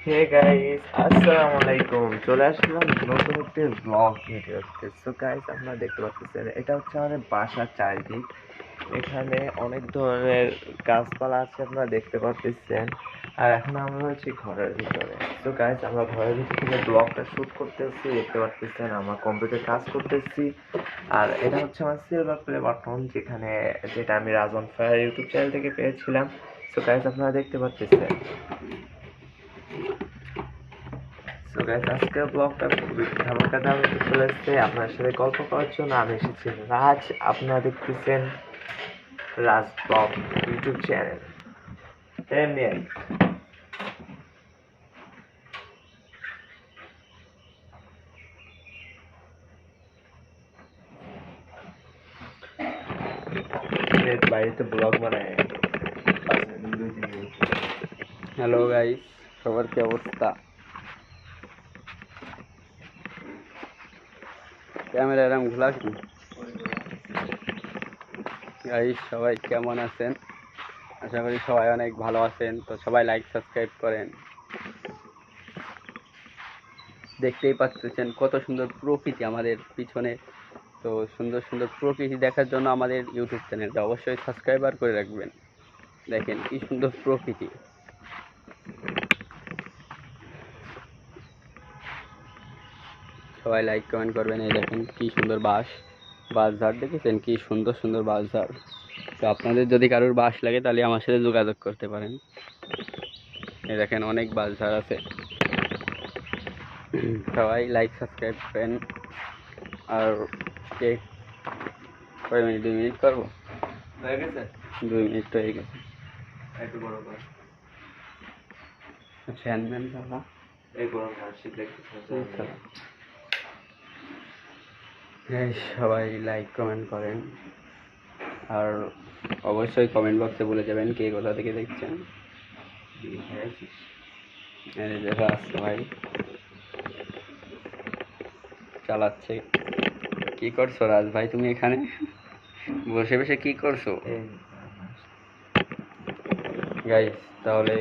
Hey guys, আসসালামু আলাইকুম। চলে আসলাম নতুন একটি ব্লগ ভিডিওতে। সো গাইস, আপনারা দেখতে পাচ্ছেন এটা হচ্ছে আমাদের বাসার চারিদিক। এখানে অনেক ধরনের গাছপালা আছে, আপনারা দেখতে পাচ্ছেন। আর এখন আমরা হচ্ছি ঘরের ভিতরে। সো গাইস, আমরা ঘরের ভিতর থেকে ব্লগটা শুট করতেছি, দেখতে পাচ্ছেন। আমরা কম্পিউটার কাজ করতেছি। আর এটা হচ্ছে আমার সিলভার প্লে বাটন, যেটা আমি রাজন ফায়ার ইউটিউব চ্যানেল থেকে পেয়েছিলাম। সো গাইস, আপনারা দেখতে পাচ্ছেন। সো গাইস, আজকের ব্লগটা খুবই ধামাকাদার হতে চলেছে। আপনার সাথে গল্প করার জন্য আমি এসেছি রাজ। আপনারা দেখতেছেন রাজ ব্লগ ইউটিউব চ্যানেল। এমনি বাড়িতে ব্লগ বানায়। হ্যালো গাইস, সবার কি অবস্থা? ক্যামেরা এরকম ঘোলা কি? গাইস, সবাই কেমন আছেন? আশা করি সবাই অনেক ভালো আছেন। তো সবাই লাইক সাবস্ক্রাইব করেন। দেখতেই পাচ্ছেন কত সুন্দর প্রকৃতি আমাদের পিছনে। তো সুন্দর সুন্দর প্রকৃতি দেখার জন্য আমাদের ইউটিউব চ্যানেলটা অবশ্যই সাবস্ক্রাইবার করে রাখবেন। দেখেন কি সুন্দর প্রকৃতি। সবাই লাইক কমেন্ট করবেন। এই দেখেন কি সুন্দর বাঁশঝাড় দেখেছেন, কি সুন্দর সুন্দর বাঁশঝাড়। তো আপনাদের যদি কারোর বাঁশ লাগে তাহলে আমার সাথে যোগাযোগ করতে পারেন। এই দেখেন অনেক বাঁশঝাড় আছে। সবাই লাইক সাবস্ক্রাইব করেন। আর কে কয় মিনিট? 2 মিনিট করবো? হয়ে গেছে। 2 মিনিট তো হয়ে গেছে। একটু বড় কর। ফ্যান ম্যান চালা। এই গরম শীত লাগতেছে। সবাই লাইক কমেন্ট করেন। আর অবশ্যই কমেন্ট বক্সে বলে যাবেন কে কোথা থেকে দেখছেন। এই যে রাজ ভাই চালাচ্ছে। কি করছো রাজ ভাই তুমি এখানে বসে বসে কি করছো? গাইস, তাহলে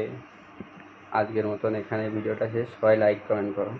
আজকের মতন এখানে ভিডিওটা শেষ। সবাই লাইক কমেন্ট করো।